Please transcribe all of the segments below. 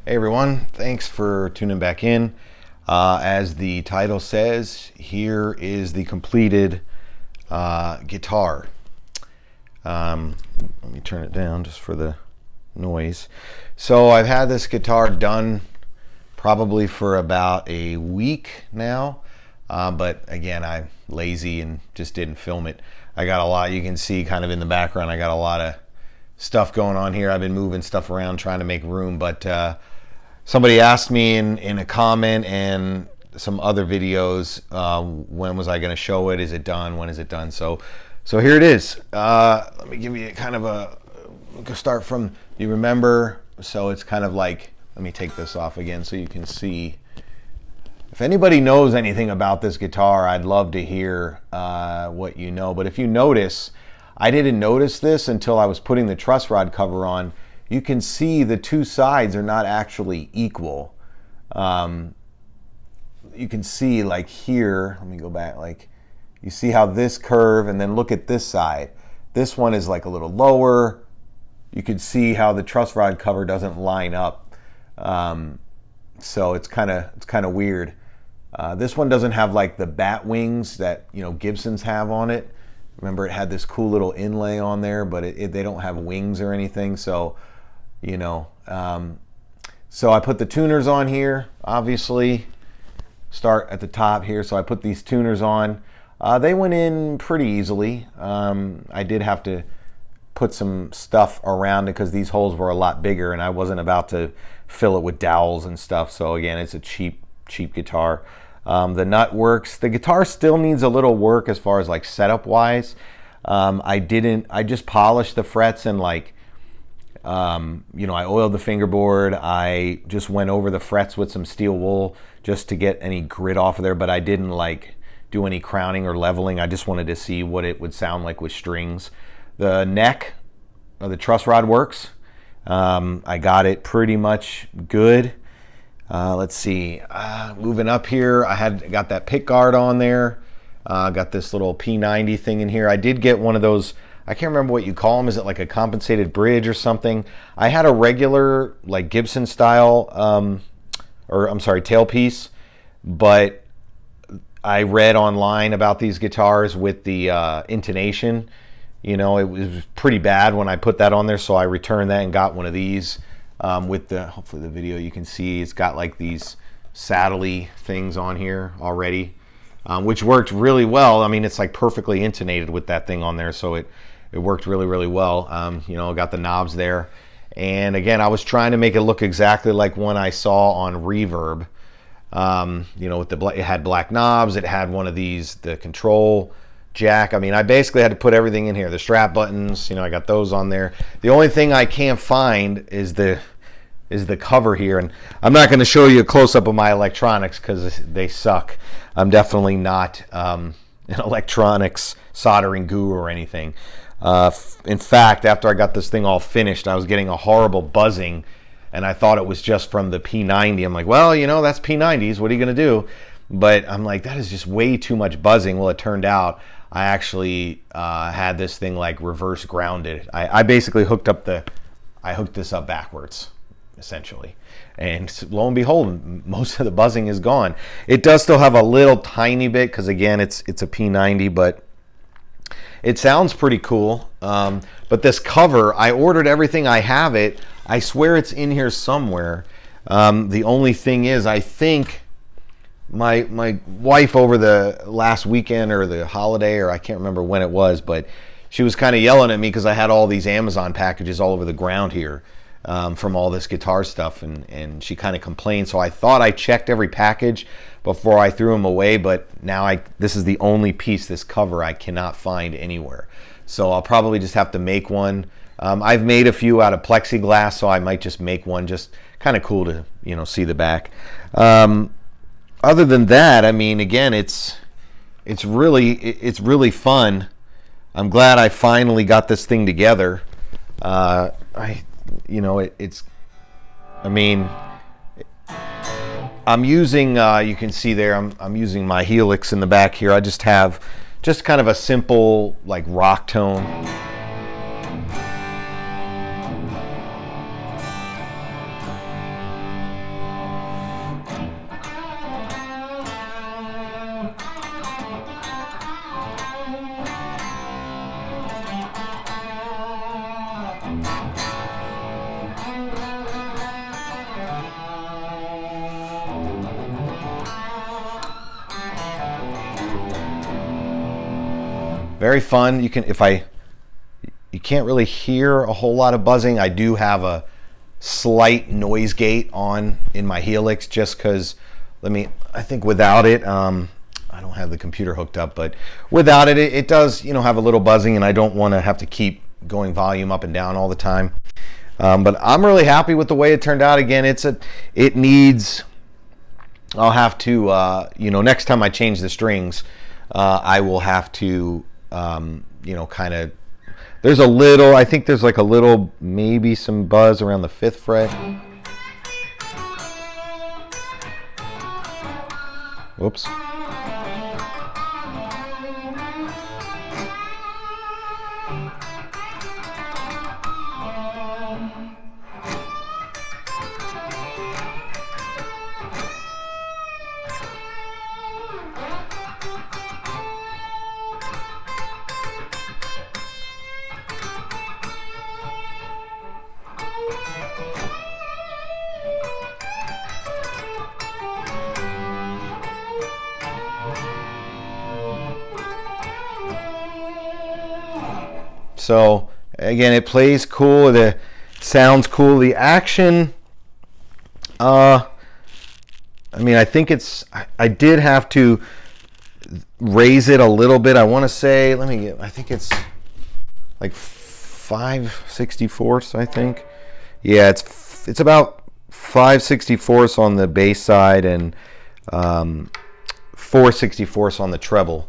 Hey everyone, thanks for tuning back in. As the title says, here is the completed guitar. Let me turn it down just for the noise. So I've had this guitar done probably for about a week now, but again, I'm lazy and just didn't film it. I got a lot, you can see kind of in the background, I got a lot of stuff going on here. I've been moving stuff around trying to make room, but somebody asked me in a comment and some other videos, when was I going to show it? Is it done? When is it done? So here it is. Let me give you kind of a start from, you remember, so it's kind of like, let me take this off again so you can see. If anybody knows anything about this guitar, I'd love to hear what you know. But if you notice, I didn't notice this until I was putting the truss rod cover on. You can see the two sides are not actually equal. You can see like here, let me go back, like you see how this curve, and then look at this side. This one is like a little lower. You can see how the truss rod cover doesn't line up. So it's kind of weird. This one doesn't have like the bat wings that Gibsons have on it. Remember, it had this cool little inlay on there, but they don't have wings or anything. So so I put the tuners on here, obviously. Start at the top here. So I put these tuners on. They went in pretty easily. I did have to put some stuff around it because these holes were a lot bigger and I wasn't about to fill it with dowels and stuff. So again, it's a cheap guitar. The nut works. The guitar still needs a little work as far as like setup wise. I just polished the frets and like, I oiled the fingerboard. I just went over the frets with some steel wool just to get any grit off of there, but I didn't like do any crowning or leveling. I just wanted to see what it would sound like with strings. The neck of the truss rod works. I got it pretty much good. Let's see, moving up here, I got that pick guard on there. Got this little P90 thing in here. I did get one of those, I can't remember what you call them. Is it like a compensated bridge or something? I had a regular like Gibson style, tailpiece, but I read online about these guitars with the intonation. It was pretty bad when I put that on there, so I returned that and got one of these. With hopefully the video you can see, it's got like these saddle-y things on here already, which worked really well. I mean, it's like perfectly intonated with that thing on there, so it worked really, really well. Got the knobs there. And again, I was trying to make it look exactly like one I saw on Reverb. With it had black knobs, it had one of these, the control jack. I mean, I basically had to put everything in here. The strap buttons, I got those on there. The only thing I can't find is the cover here, and I'm not going to show you a close-up of my electronics because they suck. I'm definitely not an electronics soldering guru or anything. In fact, after I got this thing all finished, I was getting a horrible buzzing, and I thought it was just from the P90. I'm like, well, that's P90s. What are you going to do? But I'm like, that is just way too much buzzing. Well, it turned out I actually had this thing like reverse grounded. I basically hooked this up backwards, essentially. And lo and behold, most of the buzzing is gone. It does still have a little tiny bit because again, it's a P90, but it sounds pretty cool. But this cover, I ordered everything. I have it. I swear it's in here somewhere. The only thing is, I think my wife over the last weekend or the holiday, or I can't remember when it was, but she was kind of yelling at me because I had all these Amazon packages all over the ground here from all this guitar stuff, and she kind of complained. So I thought I checked every package before I threw them away, but now this is the only piece, this cover, I cannot find anywhere. So I'll probably just have to make one. I've made a few out of plexiglass, so I might just make one. Just kind of cool to see the back. Other than that, I mean, again, it's really fun. I'm glad I finally got this thing together. I mean, I'm using, you can see there, I'm using my Helix in the back here. I just have kind of a simple like rock tone. very fun. You can't really hear a whole lot of buzzing. I do have a slight noise gate on in my Helix just because, I think without it, I don't have the computer hooked up, but without it, it does, have a little buzzing, and I don't want to have to keep going volume up and down all the time. But I'm really happy with the way it turned out. Again, I'll have to, next time I change the strings, I will have to, I think there's like a little, maybe some buzz around the 5th fret. Whoops. So again, it plays cool. It sounds cool. The action, I think I did have to raise it a little bit. I want to say, I think it's like 5/64, I think. Yeah, it's about 5/64 on the bass side and 4/64 on the treble.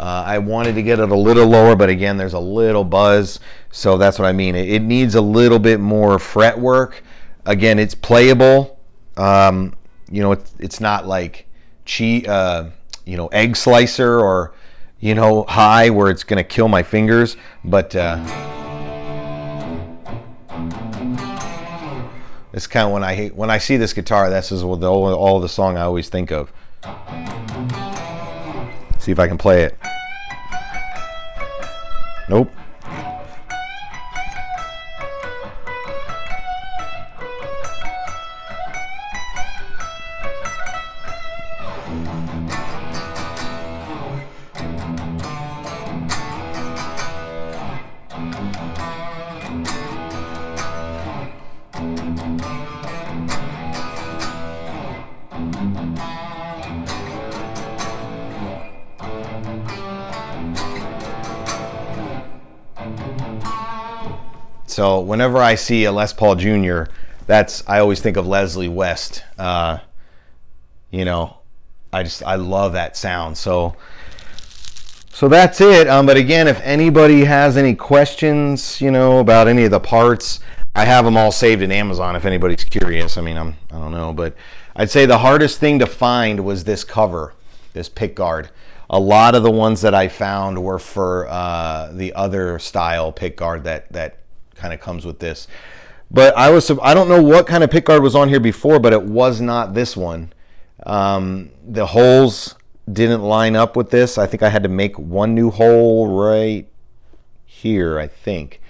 I wanted to get it a little lower, but again, there's a little buzz, so that's what I mean. It needs a little bit more fret work. Again, it's playable. It's not like egg slicer or high where it's gonna kill my fingers, but it's kind of when I see this guitar, this is all the song I always think of. See if I can play it. Nope. So whenever I see a Les Paul Jr., I always think of Leslie West. I love that sound. So that's it. But again, if anybody has any questions, about any of the parts, I have them all saved in Amazon if anybody's curious. I don't know, but I'd say the hardest thing to find was this cover, this pick guard. A lot of the ones that I found were for the other style pick guard that kind of comes with this. But I don't know what kind of pick guard was on here before, but it was not this one. The holes didn't line up with this. I think I had to make one new hole right here, I think.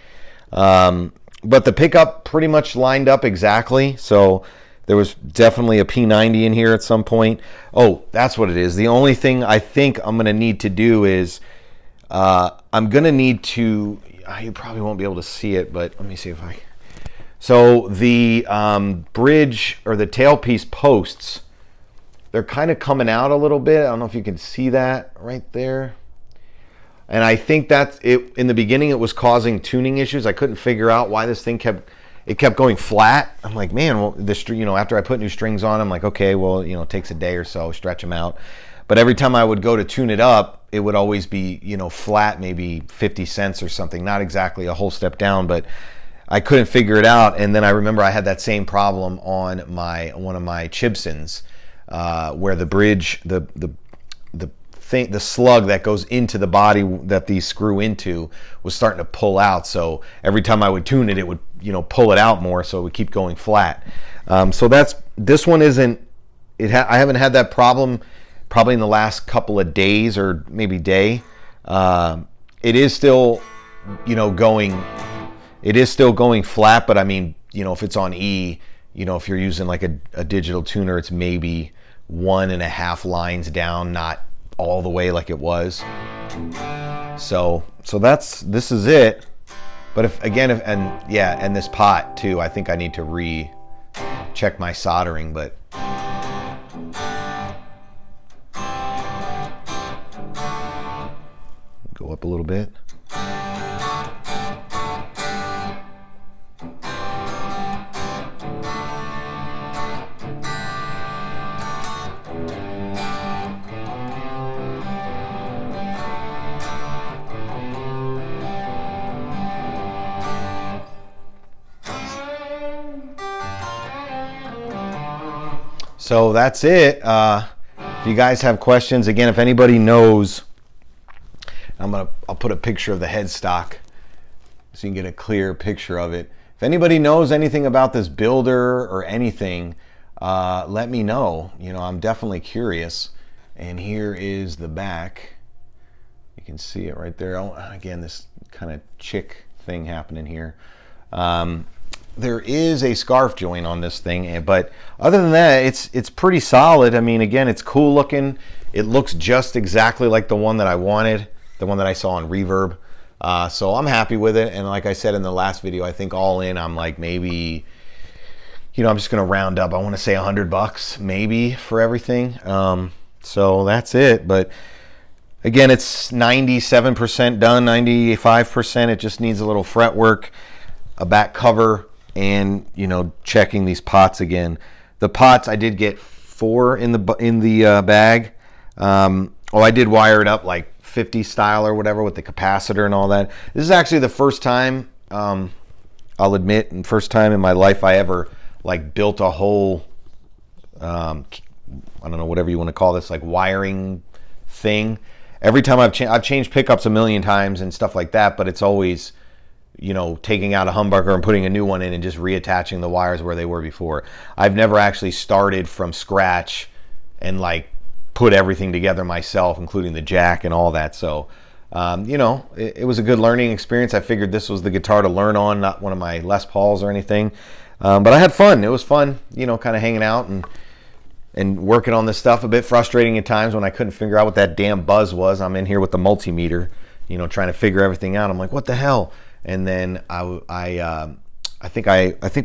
But the pickup pretty much lined up exactly. So there was definitely a P90 in here at some point. Oh, that's what it is. The only thing I think I'm going to need to do is I'm going to need to, you probably won't be able to see it, but let me see if I... So the bridge or the tailpiece posts, they're kind of coming out a little bit. I don't know if you can see that right there. And I think that's it. In the beginning, it was causing tuning issues. I couldn't figure out why this thing kept going flat. I'm like, man, well, after I put new strings on, I'm like, okay, well, it takes a day or so, stretch them out. But every time I would go to tune it up, it would always be, flat, maybe 50 cents or something. Not exactly a whole step down, but I couldn't figure it out. And then I remember I had that same problem on one of my Chibsons, where the bridge, the slug that goes into the body that these screw into was starting to pull out. So every time I would tune it, it would pull it out more, so it would keep going flat. So this one isn't. I haven't had that problem probably in the last couple of days or maybe day. It is still going. It is still going flat, but if it's on E, if you're using like a digital tuner, it's maybe 1.5 lines down, not all the way like it was. So this is it. But and this pot too, I think I need to check my soldering, but go up a little bit. So that's it. If you guys have questions, again, if anybody knows, I'll put a picture of the headstock so you can get a clear picture of it. If anybody knows anything about this builder or anything, let me know. You know, I'm definitely curious. And here is the back. You can see it right there. Oh, again, this kind of chick thing happening here. There is a scarf joint on this thing, but other than that, it's pretty solid. I mean, again, it's cool looking. It looks just exactly like the one that I wanted, the one that I saw on Reverb. So I'm happy with it. And like I said in the last video, I think all in, I'm like maybe, you know, I'm just gonna round up. I want to say $100 maybe for everything. So that's it. But again, it's 97% done, 95%. It just needs a little fretwork, a back cover, and, you know, checking these pots again. The pots, I did get 4 in the bag. I did wire it up like 50 style or whatever with the capacitor and all that. This is actually the first time, I'll admit, and first time in my life I ever like built a whole, I don't know, whatever you want to call this, like wiring thing. Every time I've changed pickups a million times and stuff like that, but it's always, you know, taking out a humbucker and putting a new one in and just reattaching the wires where they were before. I've never actually started from scratch and like put everything together myself, including the jack and all that. So, you know, it was a good learning experience. I figured this was the guitar to learn on, not one of my Les Pauls or anything. But I had fun. It was fun, you know, kind of hanging out and working on this stuff. A bit frustrating at times when I couldn't figure out what that damn buzz was. I'm in here with the multimeter, you know, trying to figure everything out. I'm like, what the hell? And then I think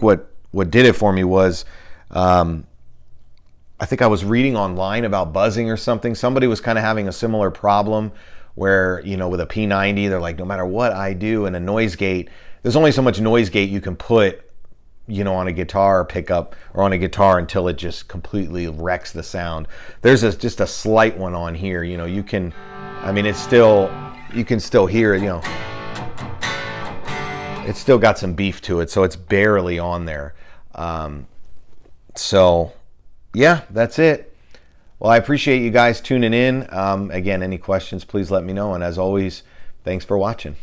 what did it for me was, I think I was reading online about buzzing or something. Somebody was kind of having a similar problem where, you know, with a P90, they're like, no matter what I do in a noise gate, there's only so much noise gate you can put, you know, on a guitar pickup or on a guitar until it just completely wrecks the sound. There's just a slight one on here, you know, you can, I mean, you can still hear it, you know. It's still got some beef to it, so it's barely on there. So, yeah, that's it. Well, I appreciate you guys tuning in. Again, any questions, please let me know. And as always, thanks for watching.